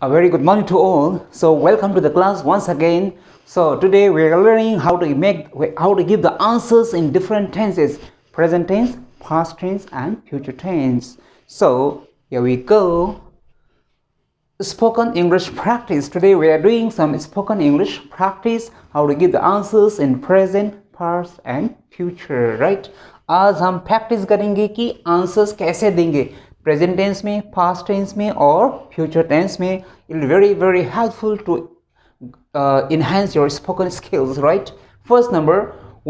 A very good morning to all. So welcome to the class once again. So today we are learning how to give the answers in different tenses: present tense, past tense, and future tense. So here we go. Spoken English practice. Today we are doing some spoken English practice. How to give the answers in present, past, and future. Right? आज हम practice करेंगे कि answers कैसे देंगे present tense में, past tense में और future tense में. It will very helpful to enhance your spoken skills, right? First number,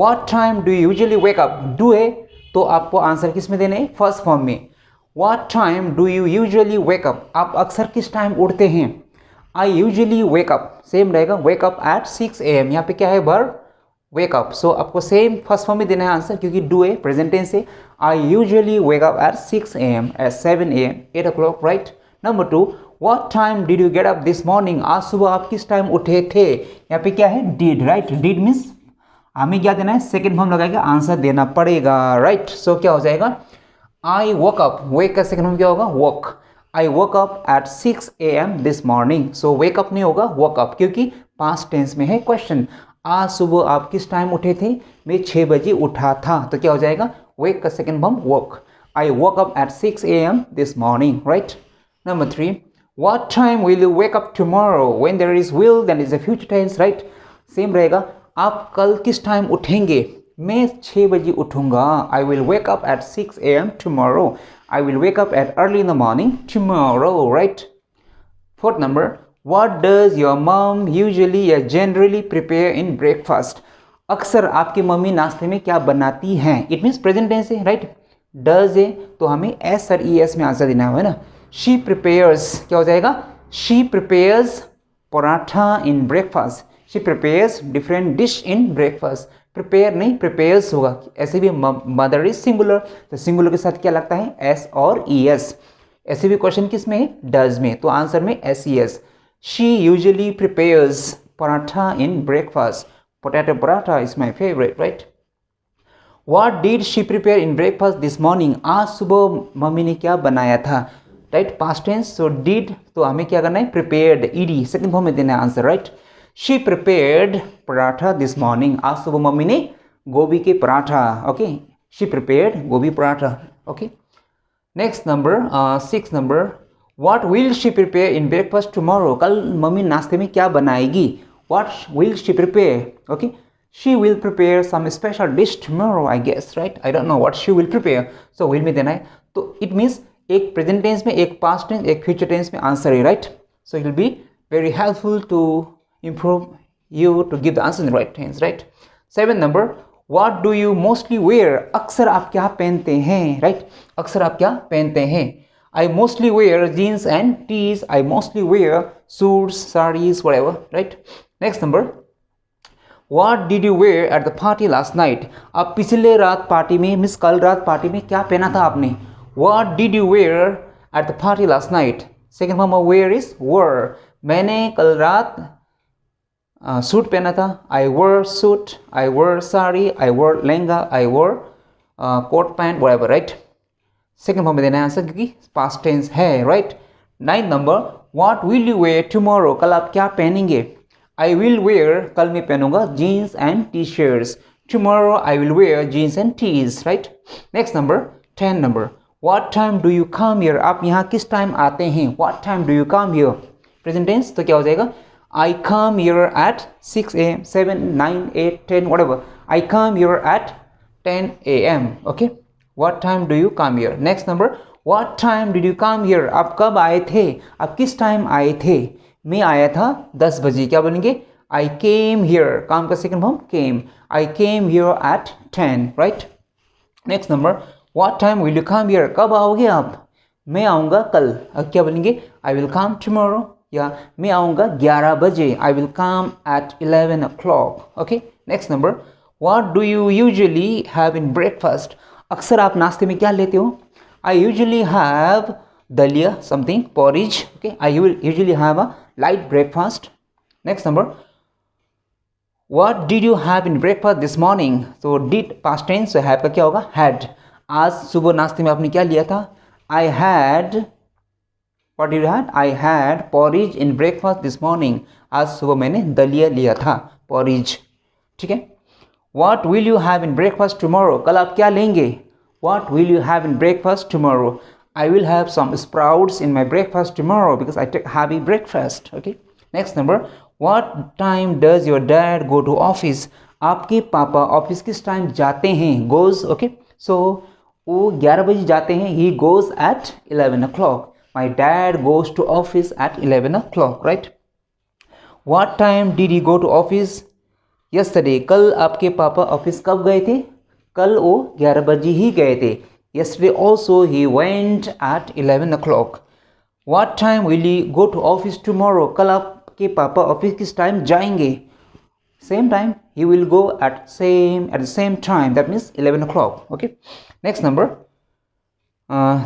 what time do you usually wake up? Do है तो आपको आंसर किस में देने हैं? फर्स्ट फॉर्म में. What time do you usually wake up? आप अक्सर किस टाइम उठते हैं? I usually wake up. Same रहेगा, wake up at 6 AM. यहाँ पे क्या है? Verb wake up. So आपको सेम फर्स्ट फॉर्म में देना है आंसर, क्योंकि do है प्रेजेंट टेंस है. I usually wake up at 6 AM, at 7 AM, 8 o'clock, right? Number 2, what time did you get up this morning? आज सुबह आप किस टाइम उठे थे? यहाँ पे क्या है? Did, right? Did means हमें क्या देना है? सेकेंड फॉर्म लगाएगा, आंसर देना पड़ेगा, राइट? सो क्या हो जाएगा? I woke up. Wake का सेकेंड फॉर्म क्या होगा? Woke. I woke up at 6 AM this morning. So wake up नहीं होगा, woke up, क्योंकि पास्ट टेंस में है क्वेश्चन. आज सुबह आप किस टाइम उठे थे? मैं 6 बजे उठा था. तो क्या हो जाएगा? Wake का second form woke. I woke up at 6 AM this morning, right? Number 3, what time will you wake up tomorrow? When there is will, then is a future tense, right? Same रहेगा. आप कल किस time उठेंगे? मैं 6 बजे उठूंगा. I will wake up at 6 AM tomorrow. I will wake up at early in the morning tomorrow, right? Fourth number, what does your mom usually or generally prepare in breakfast? अक्सर आपकी mummy नाश्ते में क्या बनाती हैं? It means present tense है, right? Does है तो हमें एस और ई एस में आंसर देना है ना. शी प्रिपेयर्स क्या हो जाएगा? She prepares paratha in breakfast. She prepares different dish in breakfast. Prepare नहीं, प्रिपेयर्स होगा. ऐसे भी मदर इज सिंगुलर, तो सिंगुलर के साथ क्या लगता है? एस और ई एस. ऐसे भी क्वेश्चन किस में है? डज में. तो आंसर में S E S. She usually prepares paratha in breakfast. Potato paratha is my favourite, right? What did she prepare in breakfast this morning? आज सुबह मम्मी ने क्या बनाया था? Right? Past tense. So did तो हमें क्या करना है? प्रिपेयर्ड, ईडी सेकंड फॉर्म में देना है answer, right? She prepared paratha this morning. आज सुबह मम्मी ने गोभी के पराठा. ओके, शी प्रिपेयर्ड गोभी paratha. Okay, next number, 6 number, what will she prepare in breakfast tomorrow? कल मम्मी नाश्ते में क्या बनाएगी? What will she prepare? Okay, she will prepare some special dish tomorrow, I guess, right? I don't know what she will prepare. So will में देना है. तो it means एक present tense में, एक past tense, एक future tense में answer है, right? So it will be very helpful to improve you to give the answer in the right tense, right? 7 number, what do you mostly wear? अक्सर आप क्या पहनते हैं, right? अक्सर आप क्या पहनते हैं? I mostly wear jeans and tees. I mostly wear suits, sarees, whatever, right? Next number, What did you wear at the party last night? आप पिछले रात पार्टी में, मिस कल रात पार्टी में क्या पहना था आपने? What did you wear at the party last night? Second form of wear is wore. मैंने कल रात सूट पहना था. I wore suit, I wore sari, I wore lehenga, I wore coat pant, whatever, right? Second form में देना है answer, क्योंकि past tense है, right? 9 number, what will you wear tomorrow? कल आप क्या पहनेंगे? I will wear, कल मैं पहनूंगा jeans and t-shirts. Tomorrow I will wear jeans and tees, right? Next number, 10 number, what time do you come here? आप यहाँ किस टाइम आते हैं? What time do you come here? Present tense तो क्या हो जाएगा? I come here at 6 AM, 7, 9, 8, 10, whatever. I come here at 10 AM, okay? What time do you come here? Next number, what time did you come here? आप कब आए थे? आप किस टाइम आए थे? मैं आया था 10 बजे. क्या बोलेंगे? I came here. काम का second form came. I came here at 10, right? Next number, what time will you come here? कब आओगे आप? मैं आऊँगा कल. अब क्या बोलेंगे? I will come tomorrow. या मैं आऊँगा 11 बजे. I will come at 11 o'clock. Okay? Next number, what do you usually have in breakfast? अक्सर आप नाश्ते में क्या लेते हो? I usually have dalia, something, porridge. Okay? I will usually have a light breakfast. Next number, what did you have in breakfast this morning? So did past tense, so have का क्या होगा? Had. आज सुबह नाश्ते में आपने क्या लिया था? I had What did you had? I had porridge in breakfast this morning. आज सुबह मैंने दलिया लिया था, porridge. ठीक है. What will you have in breakfast tomorrow? कल आप क्या लेंगे? What will you have in breakfast tomorrow? I will have some sprouts in my breakfast tomorrow because I take heavy breakfast. Okay. Next number. What time does your dad go to office? आपके पापा office किस time जाते हैं? Goes. Okay. So वो 11 बजे जाते हैं. He goes at 11 o'clock. My dad goes to office at 11 o'clock. Right. What time did he go to office? Yesterday. कल आपके पापा ऑफिस कब गए थे? कल वो 11 बजे ही गए थे. Yesterday also he went at 11 o'clock. What time will he go to office tomorrow? कल आपके पापा ऑफिस किस टाइम जाएंगे? Same time. He will go at the same time. That means 11 o'clock. Okay. Next number.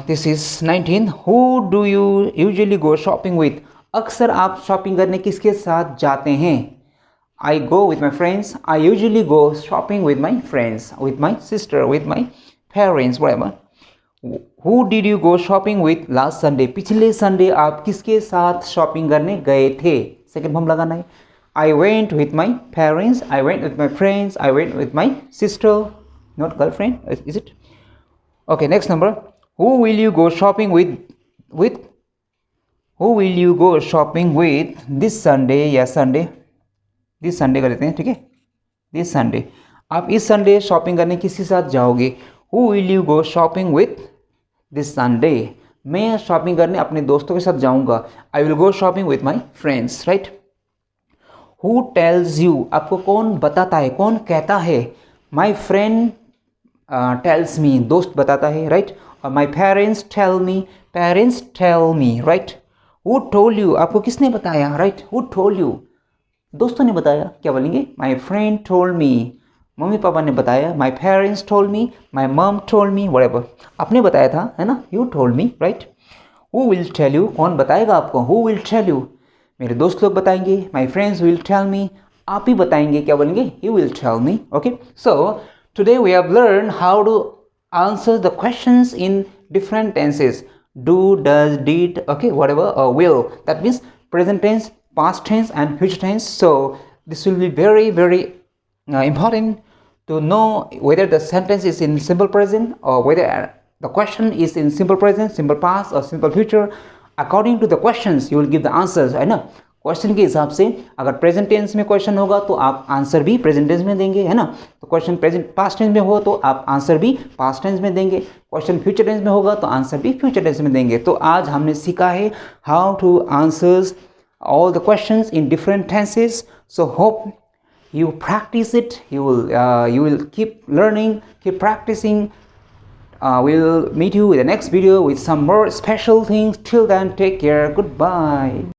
This is 19. Who do you usually go shopping with? अक्सर आप shopping करने किसके साथ जाते हैं? I go with my friends. I usually go shopping with my friends, with my sister, with my parents, whatever. Who did you go shopping with last Sunday? पिछले Sunday आप किसके साथ शॉपिंग करने गए थे? सेकंड फॉर्म लगाना है. I went with my parents. I went with my friends. I went with my sister. Not girlfriend, is it? Okay, next number. Who will you go shopping with? Who will you go shopping with this Sunday? या Sunday. This Sunday कर देते हैं. ठीक है. This Sunday आप इस Sunday shopping करने किसके साथ जाओगे? Who will you go shopping with this Sunday? मैं शॉपिंग करने अपने दोस्तों के साथ जाऊंगा. I will go shopping with my friends. Right. Who tells you? आपको कौन बताता है, कौन कहता है? My friend tells me. दोस्त बताता है. राइट. और my parents tell me. Parents tell me. Right. Who told you? आपको किसने बताया? राइट. Who told you? दोस्तों ने बताया. क्या बोलेंगे? My friend told me. Mummy papa ने बताया. My parents told me. माई मम टोल्ड मी. व्हाटएवर. आपने बताया था, है ना? You told me. Right. Who will tell you? कौन बताएगा आपको? Who will tell you? मेरे दोस्त लोग बताएंगे. My friends will tell me. आप ही बताएंगे. क्या बोलेंगे? You will tell me. Okay. So today we have learn how to answer the questions in different tenses. Do, does, did, okay, whatever, or will. That means present tense, past tense and future tense. So this will be very important to know whether the sentence is in simple present or whether the question is in simple present, simple past or simple future. According to the questions you will give the answers, है ना? Question के हिसाब से अगर present tense में question होगा तो आप आंसर भी प्रेजेंट टेंस में देंगे, है ना? तो क्वेश्चन प्रेजेंट पास्ट टेंस में हो तो आप आंसर भी पास्ट टेंस में देंगे. क्वेश्चन फ्यूचर टेंस में होगा तो आंसर भी फ्यूचर टेंस में देंगे. तो आज हमने सीखा है how two answers all the questions in different tenses. So hope you practice it. You will keep learning, keep practicing. We'll meet you in the next video with some more special things. Till then, take care. Goodbye.